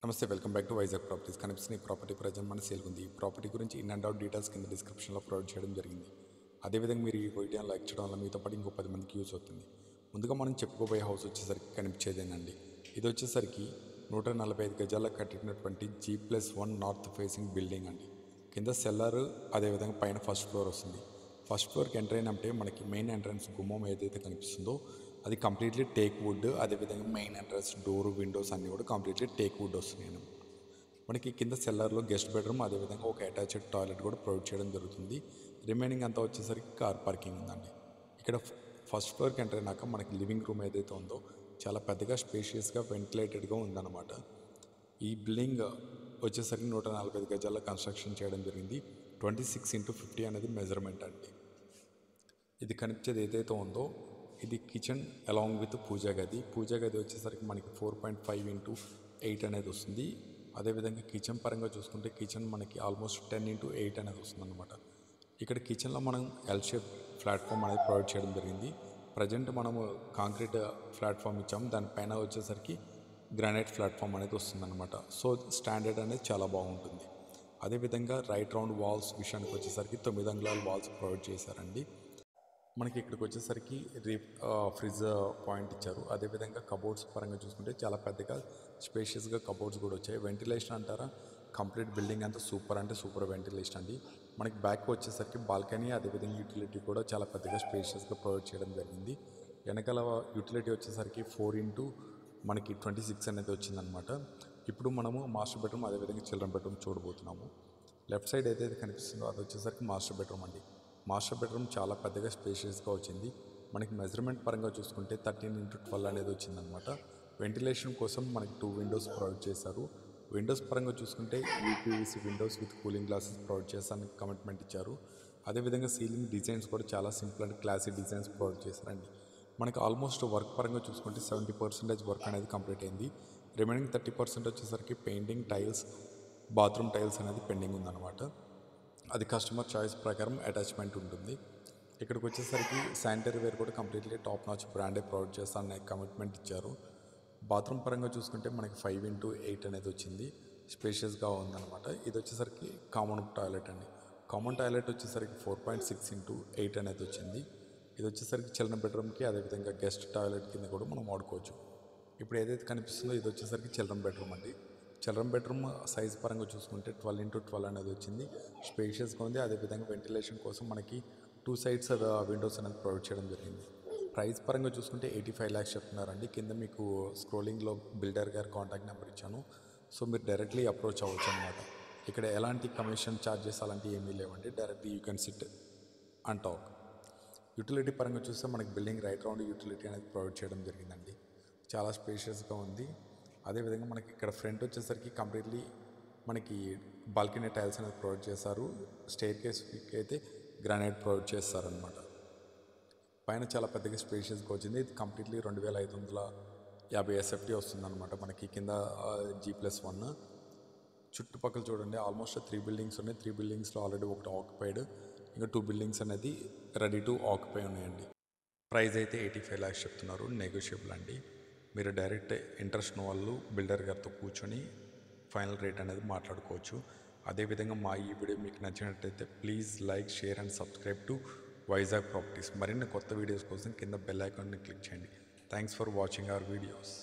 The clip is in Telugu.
నమస్తే, welcome back to Vizag properties. కనిపిస్తున్న ఈ ప్రాపర్టీ ప్రజెంట్ మన సేల్ ఉంది. ఈ ప్రాపర్టీ గురించి ఇన్ అండ్ అవుట్ డీటెయిల్స్ కింద డిస్క్రిప్షన్లో ప్రొవైడ్ చేయడం జరిగింది. అదేవిధంగా మీరు ఈ వీడియోని లైక్ చేయడం వల్ల మీతో పాటు ఇంకో 10 మందికి యూజ్ అవుతుంది. ముందుగా మనం చెప్పుకోబోయే హౌస్ వచ్చేసరికి కనిపించేదేనండి. ఇది వచ్చేసరికి 145 గజాల కట్టినటువంటి G+1 నార్త్ ఫేసింగ్ బిల్డింగ్ అండి. కింద సెల్లర్, అదేవిధంగా పైన ఫస్ట్ ఫ్లోర్ వస్తుంది. ఫస్ట్ ఫ్లోర్కి ఎంటర్ అయినంటే మనకి మెయిన్ ఎంట్రన్స్ గుమ్మం ఏదైతే కనిపిస్తుందో అది కంప్లీట్లీ టేక్ వుడ్. అదేవిధంగా మెయిన్ ఎంట్రన్స్ డోర్, విండోస్ అన్నీ కూడా కంప్లీట్లీ టేక్ వుడ్ వస్తున్నాయి. మనకి కింద సెల్లర్లో గెస్ట్ బెడ్రూమ్, అదేవిధంగా ఒక అటాచ్డ్ టాయిలెట్ కూడా ప్రొవైడ్ చేయడం జరుగుతుంది. రిమైనింగ్ అంతా వచ్చేసరికి కార్ పార్కింగ్ ఉందండి. ఇక్కడ ఫస్ట్ ఫ్లోర్కి ఎంటర్ అయినాక మనకి లివింగ్ రూమ్ ఏదైతే ఉందో చాలా పెద్దగా స్పేషియస్గా వెంటిలేటెడ్గా ఉందన్నమాట. ఈ బిల్డింగ్ వచ్చేసరికి 145 గజాల్లో కన్స్ట్రక్షన్ చేయడం జరిగింది. 26x50 అనేది మెజర్మెంట్ అండి. ఇది కనిపించేది ఏదైతే ఉందో ఇది కిచెన్ అలాంగ్ విత్ పూజా గది. పూజా గది వచ్చేసరికి మనకి 4.5x8 అనేది వస్తుంది. అదేవిధంగా కిచెన్ పరంగా చూసుకుంటే కిచెన్ మనకి ఆల్మోస్ట్ 10x8 అనేది వస్తుంది అనమాట. ఇక్కడ కిచెన్లో మనం ఎల్ షేప్ ప్లాట్ఫామ్ అనేది ప్రొవైడ్ చేయడం జరిగింది. ప్రజెంట్ మనము కాంక్రీట్ ప్లాట్ఫామ్ ఇచ్చాము, దానిపైన వచ్చేసరికి గ్రానైట్ ప్లాట్ఫామ్ అనేది వస్తుందన్నమాట. సో స్టాండర్డ్ అనేది చాలా బాగుంటుంది. అదేవిధంగా రైట్ రౌండ్ వాల్స్ విషయానికి వచ్చేసరికి 9 అంగుళాల వాల్స్ ప్రొవైడ్ చేశారండి. మనకి ఇక్కడికి వచ్చేసరికి ఫ్రిడ్జ్ పాయింట్ ఇచ్చారు. అదేవిధంగా కబోర్డ్స్ పరంగా చూసుకుంటే చాలా పెద్దగా స్పేషియస్గా కబోర్డ్స్ కూడా వచ్చాయి. వెంటిలేషన్ అంటారా, కంప్లీట్ బిల్డింగ్ అంతా సూపర్ అంటే సూపర్ వెంటిలేషన్ అండి. మనకి బ్యాక్ వచ్చేసరికి బాల్కనీ, అదేవిధంగా యూటిలిటీ కూడా చాలా పెద్దగా స్పేషియస్గా ప్రొవైడ్ చేయడం జరిగింది. వెనకాల యూటిలిటీ వచ్చేసరికి 4x మనకి 26 అనేది వచ్చిందనమాట. ఇప్పుడు మనము మాస్టర్ బెడ్రూమ్, అదేవిధంగా చిల్డ్రన్ బెడ్రూమ్ చూడబోతున్నాము. లెఫ్ట్ సైడ్ ఏదైతే కనిపిస్తుందో అది వచ్చేసరికి మాస్టర్ బెడ్రూమ్ అండి. మాస్టర్ బెడ్రూమ్ చాలా పెద్దగా స్పేషియస్గా వచ్చింది. మనకి మెజర్మెంట్ పరంగా చూసుకుంటే 13x12 అనేది వచ్చిందనమాట. వెంటిలేషన్ కోసం మనకి 2 విండోస్ ప్రొవైడ్ చేశారు. విండోస్ పరంగా చూసుకుంటే UPVC Windows with cooling glasses provide చేస్తానికి కమిట్మెంట్ ఇచ్చారు. అదేవిధంగా సీలింగ్ డిజైన్స్ కూడా చాలా simple and classy designs provide చేశారండి. మనకి ఆల్మోస్ట్ వర్క్ పరంగా చూసుకుంటే 70% వర్క్ అనేది కంప్లీట్ అయింది. రిమైనింగ్ 30% వచ్చేసరికి పెయింటింగ్, టైల్స్, బాత్రూమ్ టైల్స్ అనేది పెండింగ్ ఉందన్నమాట. అది కస్టమర్ చాయిస్ ప్రకారం అటాచ్మెంట్ ఉంటుంది. ఇక్కడికి వచ్చేసరికి శానిటరీ వేర్ కూడా కంప్లీట్లీ టాప్ నాచ్ బ్రాండే ప్రొవైడ్ చేస్తానని కమిట్మెంట్ ఇచ్చారు. బాత్రూమ్ పరంగా చూసుకుంటే మనకి 5x8 అనేది వచ్చింది, స్పేషియస్గా ఉందన్నమాట. ఇది వచ్చేసరికి కామన్ టాయిలెట్ అండి. కామన్ టాయిలెట్ వచ్చేసరికి 4.6x8 అనేది వచ్చింది. ఇది వచ్చేసరికి చిల్డ్రన్ బెడ్రూమ్కి, అదేవిధంగా గెస్ట్ టాయిలెట్ కింద కూడా మనం వాడుకోవచ్చు. ఇప్పుడు ఏదైతే కనిపిస్తుందో ఇది వచ్చేసరికి చిల్డ్రన్ బెడ్రూమ్ అండి. చిల్డ్రన్ బెడ్రూమ్ సైజ్ పరంగా చూసుకుంటే 12x12 అనేది వచ్చింది, స్పేషియస్గా ఉంది. అదేవిధంగా వెంటిలేషన్ కోసం మనకి 2 సైడ్స్ విండోస్ అనేది ప్రొవైడ్ చేయడం జరిగింది. ప్రైస్ పరంగా చూసుకుంటే 85 lakhs చెప్తున్నారండి. కింద మీకు స్క్రోలింగ్లో బిల్డర్ గారి కాంటాక్ట్ నెంబర్ ఇచ్చాను, సో మీరు డైరెక్ట్లీ అప్రోచ్ అవ్వచ్చు అనమాట. ఇక్కడ ఎలాంటి కమిషన్ ఛార్జెస్ అలాంటివి ఏమీ లేవండి. Directly you can SIT and talk. Utility పరంగా చూస్తే మనకి బిల్డింగ్ రైట్ రౌండ్ యూటిలిటీ అనేది ప్రొవైడ్ చేయడం జరిగిందండి. చాలా స్పేషియస్గా ఉంది. అదేవిధంగా మనకి ఇక్కడ ఫ్రంట్ వచ్చేసరికి కంప్లీట్లీ మనకి బాల్కనీ టైల్స్ అనేది ప్రొవైడ్ చేశారు. స్టెయిర్ కేస్కి అయితే గ్రానైట్ ప్రొవైడ్ చేస్తారనమాట. పైన చాలా పెద్దగా స్పేషియస్గా వచ్చింది. ఇది కంప్లీట్లీ 2550 SFT వస్తుందన్నమాట. మనకి కింద G+1. చుట్టుపక్కల చూడండి, ఆల్మోస్ట్ 3 బిల్డింగ్స్ ఉన్నాయి. 3 బిల్డింగ్స్లో ఆల్రెడీ ఒకటి ఆక్యుపైడ్, ఇంకా 2 బిల్డింగ్స్ అనేది రెడీ టు ఆక్యుపై ఉన్నాయండి. ప్రైస్ అయితే 85 lakhs చెప్తున్నారు, నెగోషియబుల్ అండి. మీరు డైరెక్ట్ ఇంట్రెస్ట్ ఉన్న వాళ్ళు బిల్డర్ గారితో కూర్చొని ఫైనల్ రేట్ అనేది మాట్లాడుకోవచ్చు. అదేవిధంగా మా ఈ వీడియో మీకు నచ్చినట్టయితే please like, share and subscribe to Vizag properties. మరిన్ని కొత్త వీడియోస్ కోసం కింద బెల్ ఐకాన్ని క్లిక్ చేయండి. Thanks for watching our videos.